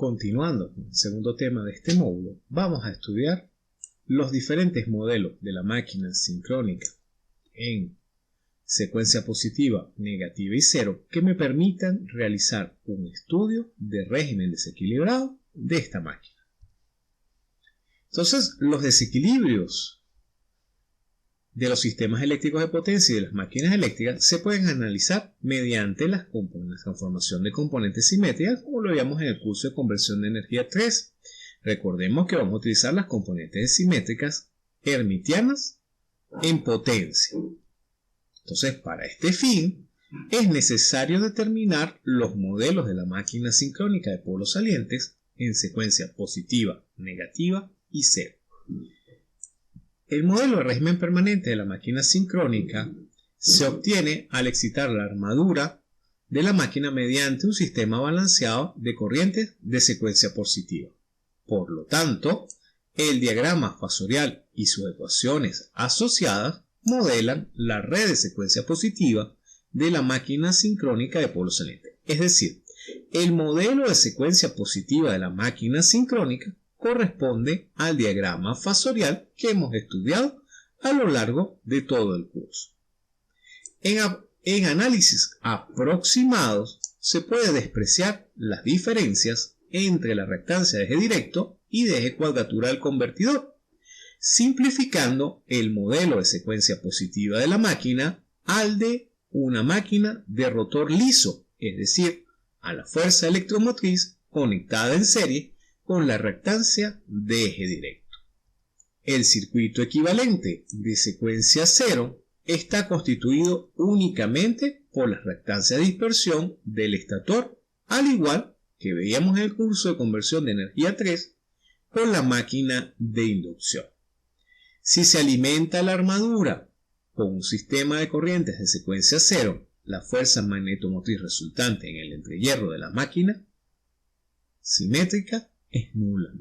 Continuando con el segundo tema de este módulo, vamos a estudiar los diferentes modelos de la máquina sincrónica en secuencia positiva, negativa y cero que me permitan realizar un estudio de régimen desequilibrado de esta máquina. Entonces, los desequilibrios de los sistemas eléctricos de potencia y de las máquinas eléctricas se pueden analizar mediante la transformación de componentes simétricas, como lo veíamos en el curso de conversión de energía 3. Recordemos que vamos a utilizar las componentes simétricas hermitianas en potencia. Entonces, para este fin, es necesario determinar los modelos de la máquina sincrónica de polos salientes en secuencia positiva, negativa y cero. El modelo de régimen permanente de la máquina sincrónica se obtiene al excitar la armadura de la máquina mediante un sistema balanceado de corrientes de secuencia positiva. Por lo tanto, el diagrama fasorial y sus ecuaciones asociadas modelan la red de secuencia positiva de la máquina sincrónica de polos salientes. Es decir, el modelo de secuencia positiva de la máquina sincrónica corresponde al diagrama fasorial que hemos estudiado a lo largo de todo el curso. En análisis aproximados se puede despreciar las diferencias entre la reactancia de eje directo y de eje cuadratura del convertidor, simplificando el modelo de secuencia positiva de la máquina al de una máquina de rotor liso, es decir, a la fuerza electromotriz conectada en serie con la reactancia de eje directo. El circuito equivalente de secuencia cero está constituido únicamente por las reactancias de dispersión del estator, al igual que veíamos en el curso de conversión de energía 3 con la máquina de inducción. Si se alimenta la armadura con un sistema de corrientes de secuencia cero, la fuerza magnetomotriz resultante en el entrehierro de la máquina simétrica es nula.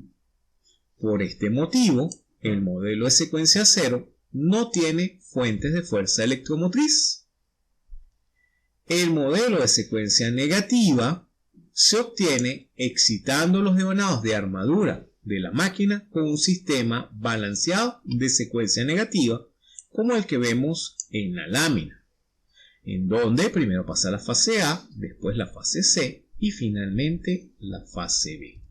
Por este motivo, el modelo de secuencia cero no tiene fuentes de fuerza electromotriz. El modelo de secuencia negativa se obtiene excitando los devanados de armadura de la máquina con un sistema balanceado de secuencia negativa, como el que vemos en la lámina, en donde primero pasa la fase A, después la fase C y finalmente la fase B.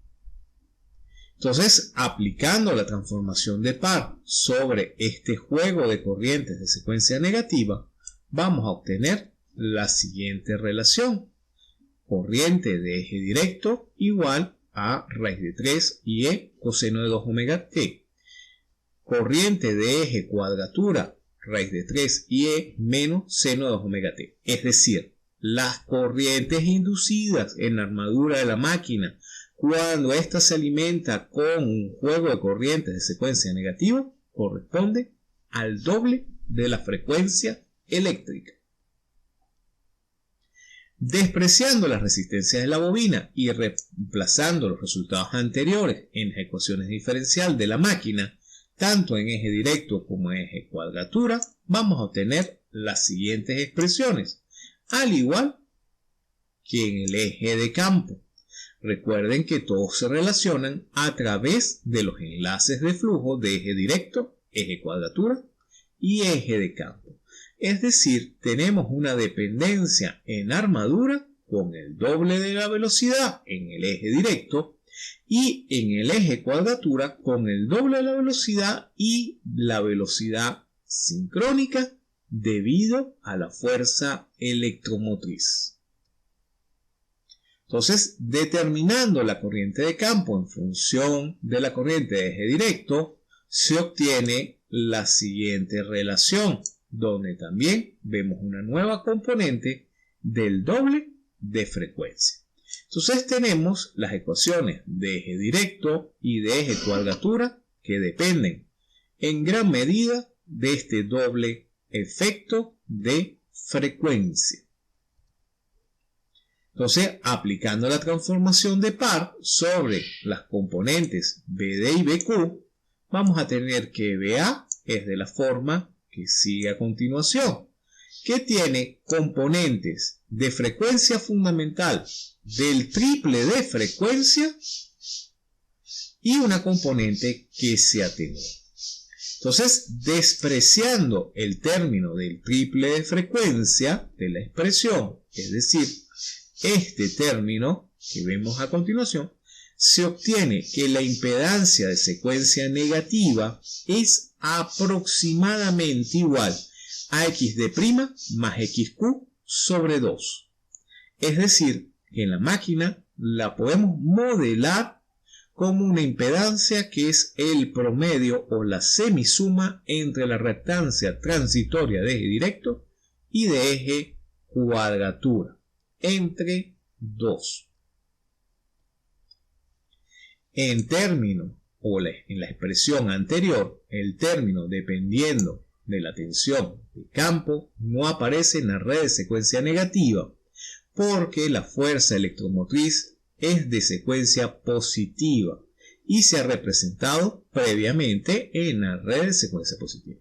Entonces, aplicando la transformación de par sobre este juego de corrientes de secuencia negativa, vamos a obtener la siguiente relación. Corriente de eje directo igual a raíz de 3 y e coseno de 2 omega t. Corriente de eje cuadratura raíz de 3 y e menos seno de 2 omega t. Es decir, las corrientes inducidas en la armadura de la máquina cuando ésta se alimenta con un juego de corrientes de secuencia negativa corresponde al doble de la frecuencia eléctrica. Despreciando las resistencias de la bobina y reemplazando los resultados anteriores en las ecuaciones diferencial de la máquina, tanto en eje directo como en eje cuadratura, vamos a obtener las siguientes expresiones, al igual que en el eje de campo. Recuerden que todos se relacionan a través de los enlaces de flujo de eje directo, eje cuadratura y eje de campo. Es decir, tenemos una dependencia en armadura con el doble de la velocidad en el eje directo y en el eje cuadratura con el doble de la velocidad y la velocidad sincrónica debido a la fuerza electromotriz. Entonces, determinando la corriente de campo en función de la corriente de eje directo, se obtiene la siguiente relación, donde también vemos una nueva componente del doble de frecuencia. Entonces tenemos las ecuaciones de eje directo y de eje cuadratura que dependen en gran medida de este doble efecto de frecuencia. Entonces, aplicando la transformación de par sobre las componentes BD y BQ, vamos a tener que BA es de la forma que sigue a continuación. que tiene componentes de frecuencia fundamental del triple de frecuencia y una componente que se atenúa. Entonces, despreciando el término del triple de frecuencia de la expresión, es decir, este término que vemos a continuación, se obtiene que la impedancia de secuencia negativa es aproximadamente igual a xd' más xq sobre 2. Es decir, que en la máquina la podemos modelar como una impedancia que es el promedio o la semisuma entre la reactancia transitoria de eje directo y de eje cuadratura, entre 2. En término, o en la expresión anterior, el término dependiendo de la tensión de campo no aparece en la red de secuencia negativa porque la fuerza electromotriz es de secuencia positiva y se ha representado previamente en la red de secuencia positiva.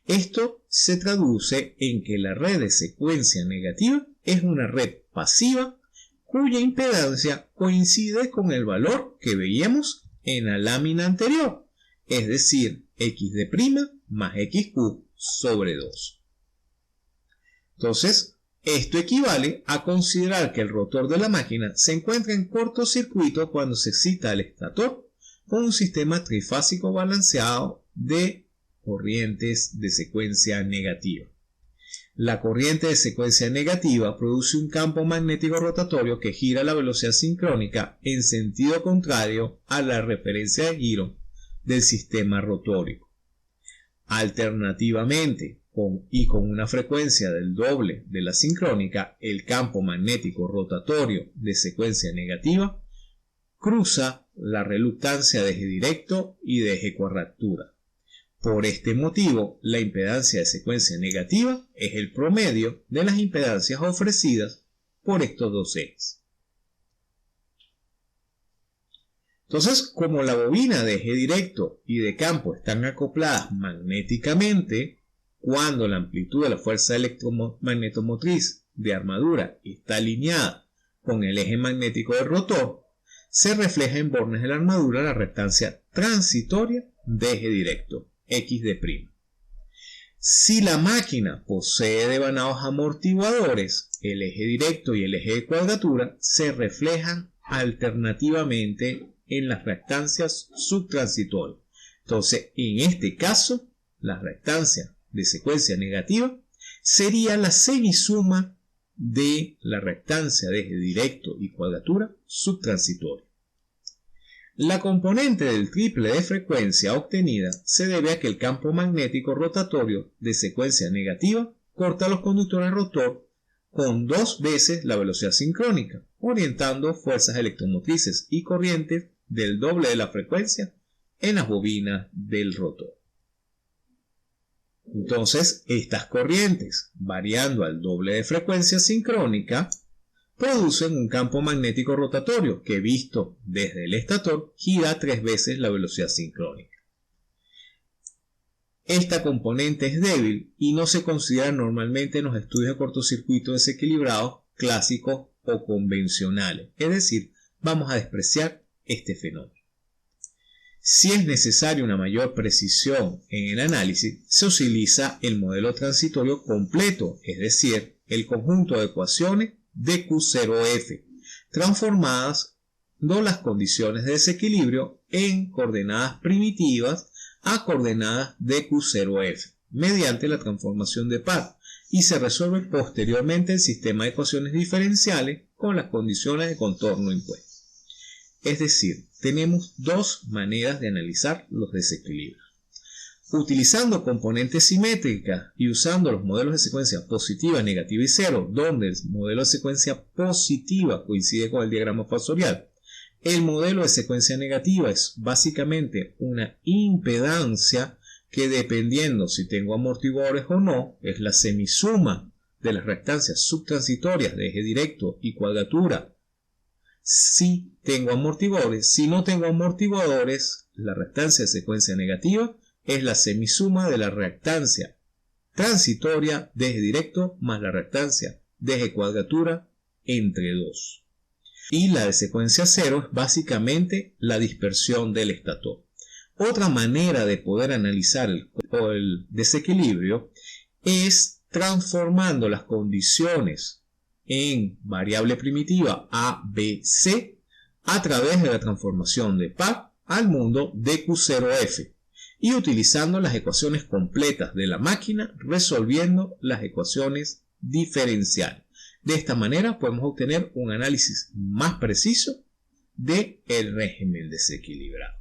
Esto se traduce en que la red de secuencia negativa es una red pasiva cuya impedancia coincide con el valor que veíamos en la lámina anterior, es decir, xd' más xq sobre 2. Entonces, esto equivale a considerar que el rotor de la máquina se encuentra en cortocircuito cuando se excita el estator con un sistema trifásico balanceado de corrientes de secuencia negativa. La corriente de secuencia negativa produce un campo magnético rotatorio que gira a la velocidad sincrónica en sentido contrario a la referencia de giro del sistema rotórico. Alternativamente, con una frecuencia del doble de la sincrónica, el campo magnético rotatorio de secuencia negativa cruza la reluctancia de eje directo y de eje cuadratura. Por este motivo, la impedancia de secuencia negativa es el promedio de las impedancias ofrecidas por estos dos ejes. Entonces, como la bobina de eje directo y de campo están acopladas magnéticamente, cuando la amplitud de la fuerza electromagnetomotriz de armadura está alineada con el eje magnético del rotor, se refleja en bornes de la armadura la reactancia transitoria de eje directo, xd'. Si la máquina posee devanados amortiguadores, el eje directo y el eje de cuadratura se reflejan alternativamente en las reactancias subtransitorias. Entonces, en este caso, la reactancia de secuencia negativa sería la semisuma de la reactancia de eje directo y cuadratura subtransitoria. La componente del triple de frecuencia obtenida se debe a que el campo magnético rotatorio de secuencia negativa corta los conductores rotor con 2 veces la velocidad sincrónica, orientando fuerzas electromotrices y corrientes del doble de la frecuencia en las bobinas del rotor. Entonces, estas corrientes, variando al doble de frecuencia sincrónica, producen un campo magnético rotatorio que, visto desde el estator, gira 3 veces la velocidad sincrónica. Esta componente es débil y no se considera normalmente en los estudios de cortocircuito desequilibrados clásicos o convencionales, es decir, vamos a despreciar este fenómeno. Si es necesaria una mayor precisión en el análisis, se utiliza el modelo transitorio completo, es decir, el conjunto de ecuaciones de Q0F, transformadas las condiciones de desequilibrio en coordenadas primitivas a coordenadas de Q0F, mediante la transformación de par, y se resuelve posteriormente el sistema de ecuaciones diferenciales con las condiciones de contorno impuestas. Es decir, tenemos dos maneras de analizar los desequilibrios. Utilizando componentes simétricas y usando los modelos de secuencia positiva, negativa y cero, donde el modelo de secuencia positiva coincide con el diagrama fasorial. El modelo de secuencia negativa es básicamente una impedancia que, dependiendo si tengo amortiguadores o no, es la semisuma de las reactancias subtransitorias de eje directo y cuadratura si tengo amortiguadores. Si no tengo amortiguadores, la reactancia de secuencia negativa es la semisuma de la reactancia transitoria de eje directo más la reactancia de eje cuadratura entre 2. Y la de secuencia 0 es básicamente la dispersión del estator. Otra manera de poder analizar el desequilibrio es transformando las condiciones en variable primitiva A, B, C a través de la transformación de par al mundo de Q0F y utilizando las ecuaciones completas de la máquina resolviendo las ecuaciones diferenciales. De esta manera podemos obtener un análisis más preciso del régimen desequilibrado.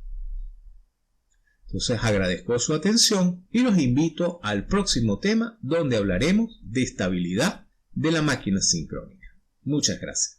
Entonces agradezco su atención y los invito al próximo tema donde hablaremos de estabilidad de la máquina sincrónica. Muchas gracias.